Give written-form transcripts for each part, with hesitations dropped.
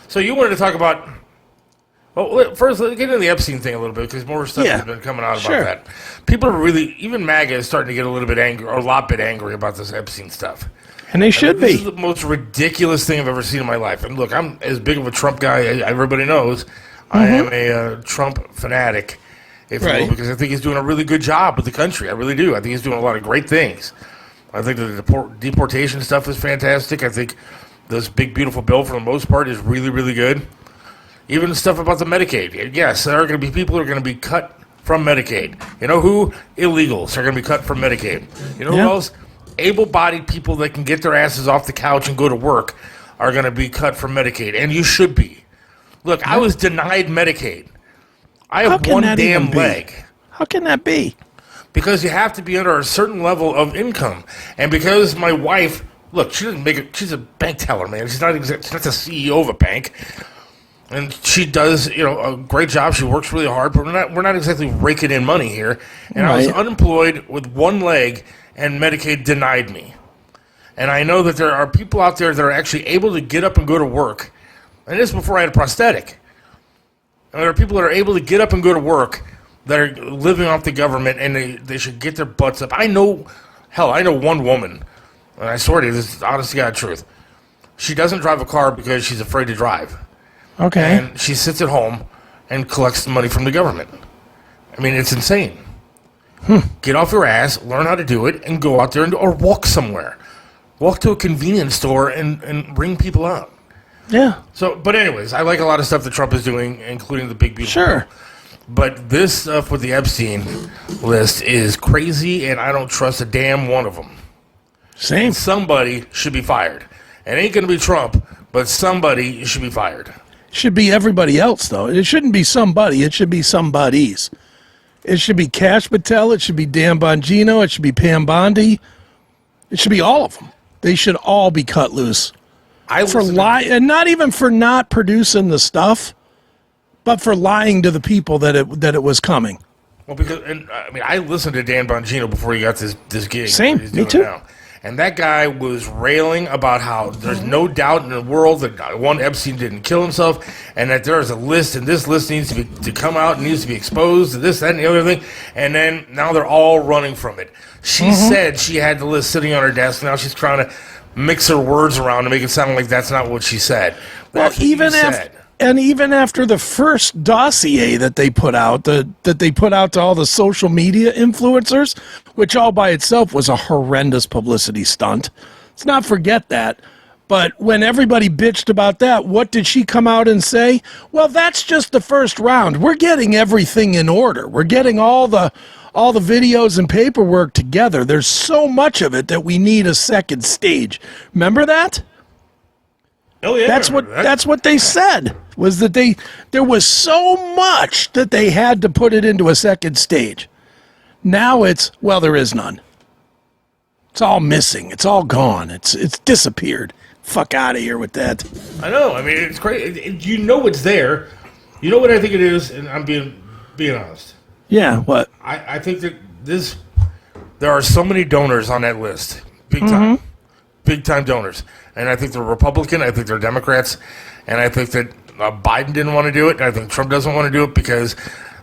So you wanted to talk about... Well, first, let's get into the Epstein thing a little bit, because more stuff has been coming out about that. People are really... Even MAGA is starting to get a little bit angry, or a lot bit angry about this Epstein stuff. And they should be. This is the most ridiculous thing I've ever seen in my life. And look, I'm as big of a Trump guy, everybody knows. I am a Trump fanatic, if you will, because I think he's doing a really good job with the country. I really do. I think he's doing a lot of great things. I think the deportation stuff is fantastic. I think this big, beautiful bill, for the most part, is really, really good. Even the stuff about the Medicaid. Yes, there are going to be people who are going to be cut from Medicaid. You know who? Illegals are going to be cut from Medicaid. You know who else? Able-bodied people that can get their asses off the couch and go to work are going to be cut from Medicaid, and you should be. Look, I was denied Medicaid. I have one damn leg. How can that be? Because you have to be under a certain level of income, and because my wife, look, she doesn't make it. She's a bank teller, man. She's not the CEO of a bank, and she does, a great job. She works really hard, but we're not exactly raking in money here. And I was unemployed with one leg, and Medicaid denied me. And I know that there are people out there that are actually able to get up and go to work. And this is before I had a prosthetic. And there are people that are able to get up and go to work that are living off the government, and they should get their butts up. I know one woman, and I swear to you, this is honest to God truth. She doesn't drive a car because she's afraid to drive. Okay. And she sits at home and collects the money from the government. I mean, it's insane. Get off your ass, learn how to do it, and go out there or walk somewhere. Walk to a convenience store and ring people out. Yeah. So, but anyways, I like a lot of stuff that Trump is doing, including the big beautiful. Sure. But this stuff with the Epstein list is crazy, and I don't trust a damn one of them. Same. And somebody should be fired. It ain't going to be Trump, but somebody should be fired. Should be everybody else, though. It shouldn't be somebody. It should be somebody's. It should be Kash Patel. It should be Dan Bongino. It should be Pam Bondi. It should be all of them. They should all be cut loose. And not even for not producing the stuff, but for lying to the people that it was coming. Well, because I listened to Dan Bongino before he got this gig. Same, me too. Now. And that guy was railing about how there's no doubt in the world that one Epstein didn't kill himself, and that there is a list, and this list needs to come out, and needs to be exposed, and this, that, and the other thing. And then now they're all running from it. She said she had the list sitting on her desk. Now she's trying to mix her words around to make it sound like that's not what she said. That's even after the first dossier that they put out, that they put out to all the social media influencers, which all by itself was a horrendous publicity stunt. Let's not forget that. But when everybody bitched about that, what did she come out and say? Well, that's just the first round. We're getting everything in order. We're getting all the videos and paperwork together. There's so much of it that we need a second stage. Remember that? Oh yeah, that's what they said, was that there was so much that they had to put it into a second stage. Now there is none. It's all missing. It's all gone. It's disappeared. Fuck out of here with that. I know. I mean, it's crazy. You know it's there. You know what I think it is, and I'm being honest. Yeah, what? I think that there are so many donors on that list. Big time. Big time donors. And I think they're Republican, I think they're Democrats, and I think that Biden didn't want to do it, and I think Trump doesn't want to do it because,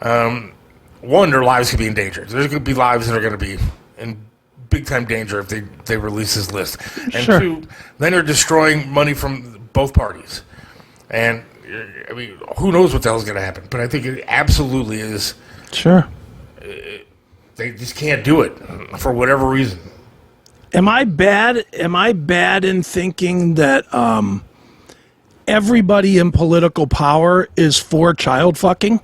one, their lives could be in danger. There's going to be lives that are going to be in big-time danger if they release this list. And two, then they're destroying money from both parties. And, I mean, who knows what the hell's going to happen. But I think it absolutely is. Sure. They just can't do it for whatever reason. Am I bad in thinking that everybody in political power is for child fucking?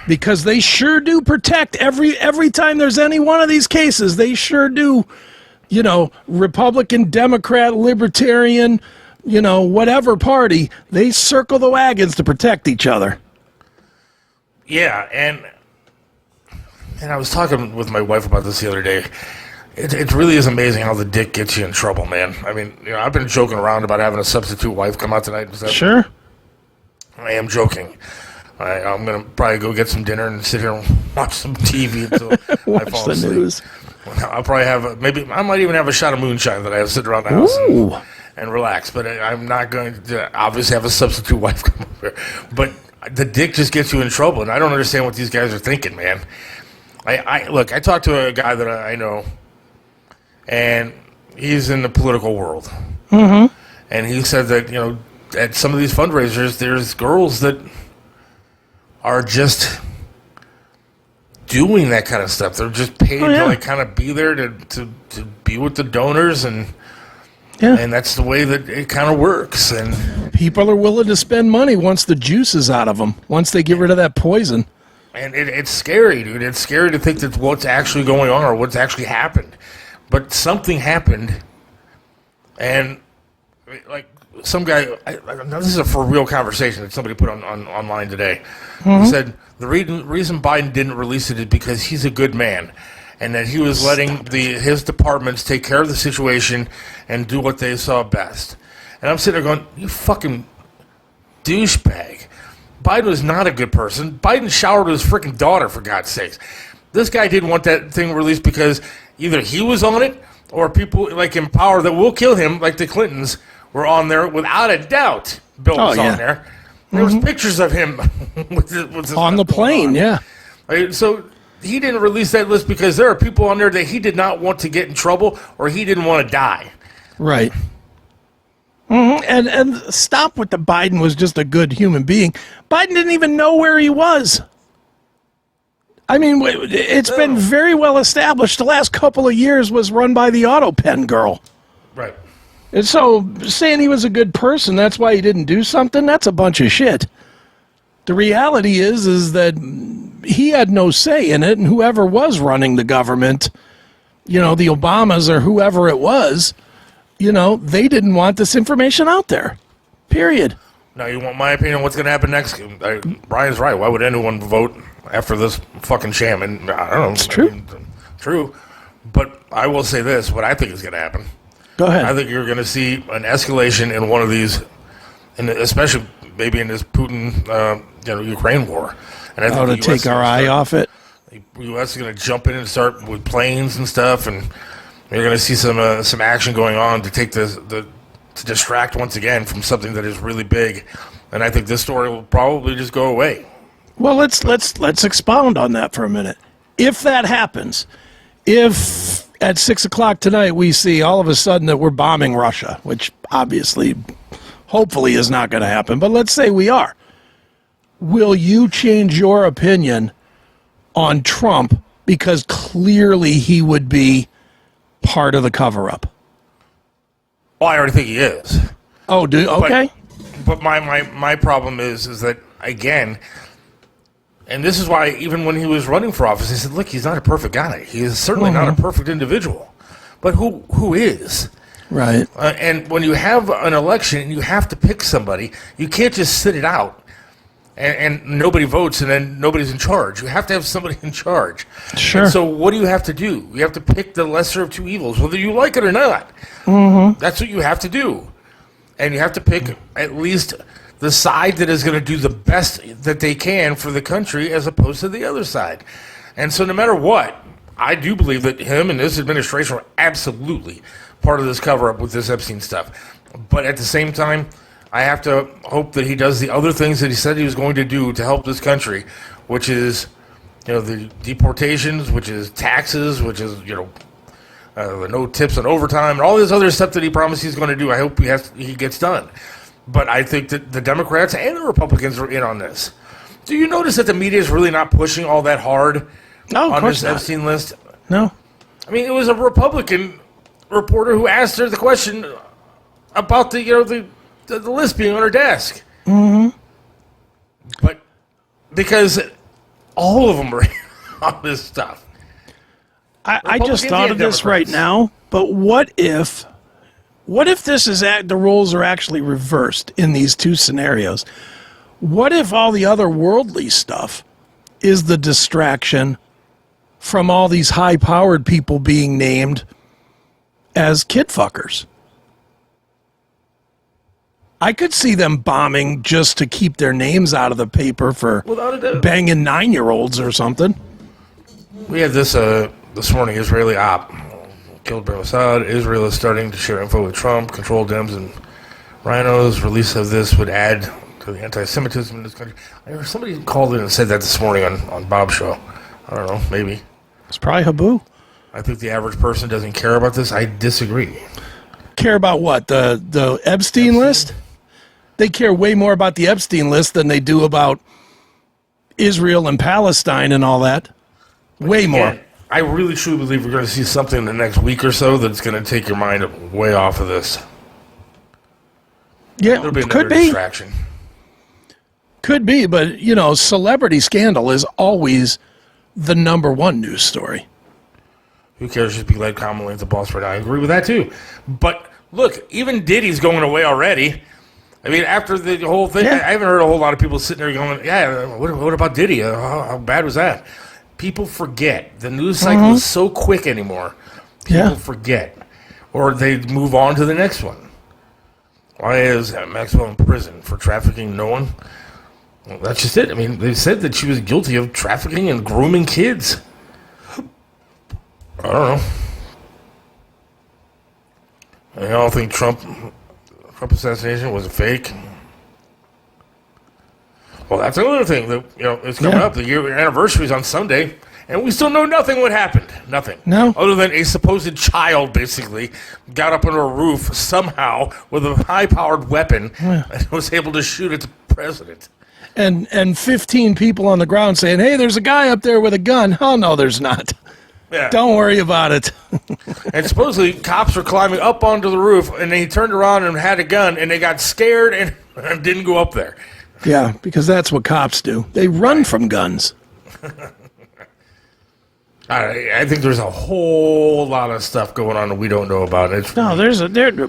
Because they sure do protect every time there's any one of these cases. They sure do, Republican, Democrat, Libertarian, whatever party, they circle the wagons to protect each other. Yeah, and I was talking with my wife about this the other day. It really is amazing how the dick gets you in trouble, man. I mean, I've been joking around about having a substitute wife come out tonight and stuff. Sure. I am joking. I'm going to probably go get some dinner and sit here and watch some TV until I fall asleep. News. I'll probably have I might even have a shot of moonshine that I have sitting around the house. and relax. But I'm not going to obviously have a substitute wife come over. But the dick just gets you in trouble, and I don't understand what these guys are thinking, man. Look, I talked to a guy that I know, and he's in the political world. Mm-hmm. And he said that, at some of these fundraisers, there's girls that are just doing that kind of stuff. They're just paid to kind of be there to be with the donors, and that's the way that it kind of works. And people are willing to spend money once the juice is out of them, once they get rid of that poison. And it's scary, dude. It's scary to think that what's actually going on or what's actually happened. But something happened, and like some guy, now this is a for real conversation that somebody put on online today. Mm-hmm. He said the reason Biden didn't release it is because he's a good man, and that he was letting his departments take care of the situation and do what they saw best. And I'm sitting there going, you fucking douchebag. Biden was not a good person. Biden showered his freaking daughter, for God's sakes. This guy didn't want that thing released because either he was on it or people like in power that will kill him, like the Clintons, were on there without a doubt. Bill was on there. There was pictures of him with his on the plane, Right, so he didn't release that list because there are people on there that he did not want to get in trouble or he didn't want to die. Right. Mm-hmm. And stop with the Biden was just a good human being. Biden didn't even know where he was. I mean, it's been very well established. The last couple of years was run by the auto pen girl. Right. And so saying he was a good person, that's why he didn't do something, that's a bunch of shit. The reality is that he had no say in it, and whoever was running the government, the Obamas or whoever it was, they didn't want this information out there. Period. Now, you want my opinion on what's going to happen next? Brian's right. Why would anyone vote after this fucking sham? And I don't know. It's true. True. But I will say this, what I think is going to happen. Go ahead. I think you're going to see an escalation in one of these, especially maybe in this Putin, Ukraine war. And I think to take our eye off it? The U.S. is going to jump in and start with planes and stuff, and you're going to see some action going on to take to distract once again from something that is really big. And I think this story will probably just go away. Well, let's expound on that for a minute. If that happens, if at 6:00 tonight we see all of a sudden that we're bombing Russia, which obviously, hopefully is not going to happen, but let's say we are, will you change your opinion on Trump because clearly he would be part of the cover-up? Well, I already think he is. Oh, okay. But my problem is that, again, and this is why even when he was running for office, I said, look, he's not a perfect guy. He is certainly not a perfect individual. But who is? Right. And when you have an election, you have to pick somebody. You can't just sit it out and nobody votes and then nobody's in charge. You have to have somebody in charge. Sure. And so what do you have to do? You have to pick the lesser of two evils, whether you like it or not. Mm-hmm. That's what you have to do. And you have to pick at least the side that is going to do the best that they can for the country as opposed to the other side. And so no matter what, I do believe that him and this administration were absolutely part of this cover-up with this Epstein stuff. But at the same time, I have to hope that he does the other things that he said he was going to do to help this country, which is, the deportations, which is taxes, which is, the no tips on overtime, and all this other stuff that he promised he's going to do. I hope he gets done. But I think that the Democrats and the Republicans are in on this. Do you notice that the media is really not pushing all that hard on this Epstein list? No. I mean, it was a Republican reporter who asked her the question about the list being on her desk. Mm-hmm. But because all of them are on this stuff. I just thought of this right now, but what if this is the roles are actually reversed in these two scenarios? What if all the other worldly stuff is the distraction from all these high-powered people being named as kid fuckers? I could see them bombing just to keep their names out of the paper for banging 9-year-olds or something. We had this morning, Israeli op killed by Mossad. Israel is starting to share info with Trump. Control Dems and rhinos. Release of this would add to the anti-Semitism in this country. I heard somebody called in and said that this morning on Bob's show. I don't know, maybe. It's probably Habu. I think the average person doesn't care about this. I disagree. Care about what? The Epstein list? They care way more about the Epstein list than they do about Israel and Palestine and all that. Way more. I really truly believe we're going to see something in the next week or so that's going to take your mind way off of this. Yeah, It'll be another distraction. Could be, but, you know, celebrity scandal is always the number one news story. Who cares? Just be led commonly as the boss right now. I agree with that, too. But, look, even Diddy's going away already. I mean, after the whole thing, Yeah. I haven't heard a whole lot of people sitting there going, yeah, what about Diddy? How bad was that? People forget. The news cycle is so quick anymore. People forget. Or they move on to the next one. Why is Maxwell in prison for trafficking no one? Well, that's just it. I mean, they said that she was guilty of trafficking and grooming kids. I don't know. I don't think Trump assassination was a fake. Well, that's another thing that it's coming up. The year anniversary is on Sunday, and we still know nothing what happened. Nothing. No. Other than a supposed child basically got up on a roof somehow with a high-powered weapon and was able to shoot at the president. And 15 people on the ground saying, hey, there's a guy up there with a gun. Oh, no, there's not. Yeah. Don't worry about it. And supposedly cops were climbing up onto the roof, and they turned around and had a gun, and they got scared and didn't go up there. Yeah, because that's what cops do. They run from guns. I think there's a whole lot of stuff going on that we don't know about.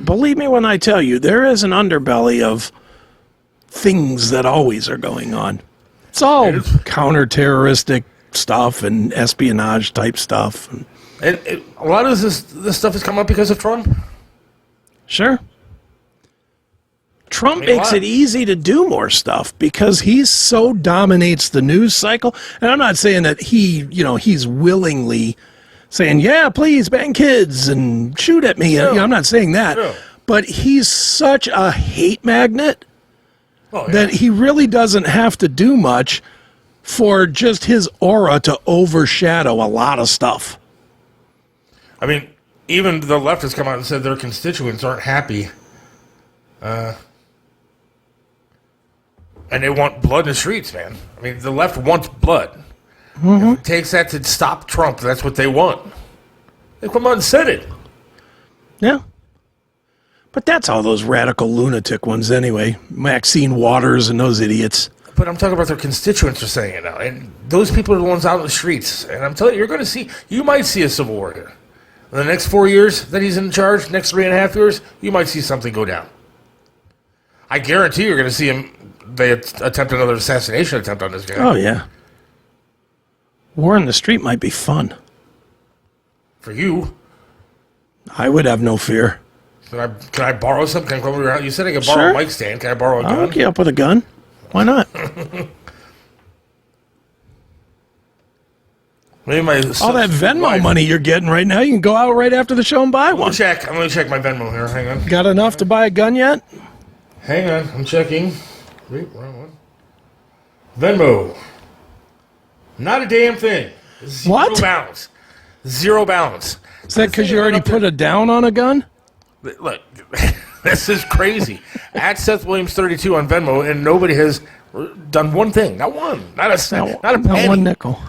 Believe me when I tell you, there is an underbelly of things that always are going on. It's all counter-terroristic stuff and espionage type stuff. And a lot of this stuff has come up because of Trump. Sure. Trump makes it easy to do more stuff because he so dominates the news cycle. And I'm not saying that he's willingly saying, yeah, please ban kids and shoot at me. No. I'm not saying that. No. But he's such a hate magnet that he really doesn't have to do much for just his aura to overshadow a lot of stuff. I mean, even the left has come out and said their constituents aren't happy. And they want blood in the streets, man. I mean, the left wants blood. If it takes that to stop Trump, that's what they want. They come out and said it. Yeah. But that's all those radical lunatic ones anyway. Maxine Waters and those idiots. But I'm talking about their constituents are saying it now. And those people are the ones out in the streets. And I'm telling you, you might see a civil war here. In the next 4 years that he's in charge, next 3.5 years, you might see something go down. I guarantee you're going to see they attempt another assassination attempt on this guy. Oh, yeah. War in the street might be fun. For you. I would have no fear. Can I borrow something? Can I come over your house? You said I could borrow a mic stand. Can I borrow a gun? I'll hook you up with a gun. Why not? Maybe all that Venmo money you're getting right now, you can go out right after the show and buy one. I'm going to check my Venmo here. Hang on. Got enough to buy a gun yet? Hang on. I'm checking. Wait, wrong one. Venmo. Not a damn thing. What? Balance. Zero balance. Is that because you already put a down on a gun? Look, this is crazy. At Seth Williams 32 on Venmo, and nobody has done one thing. Not one. Not a cent. Not a penny. Not one nickel.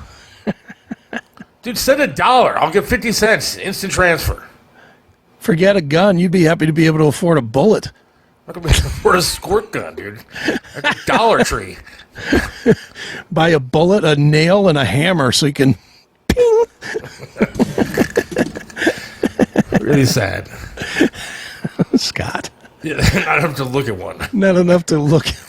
Dude, send $1. I'll get 50 cents. Instant transfer. Forget a gun. You'd be happy to be able to afford a bullet. I'm not going to afford a squirt gun, dude. Like a Dollar Tree. Buy a bullet, a nail, and a hammer so you can ping. Really sad. Scott. Yeah, not enough to look at one. Not enough to look at.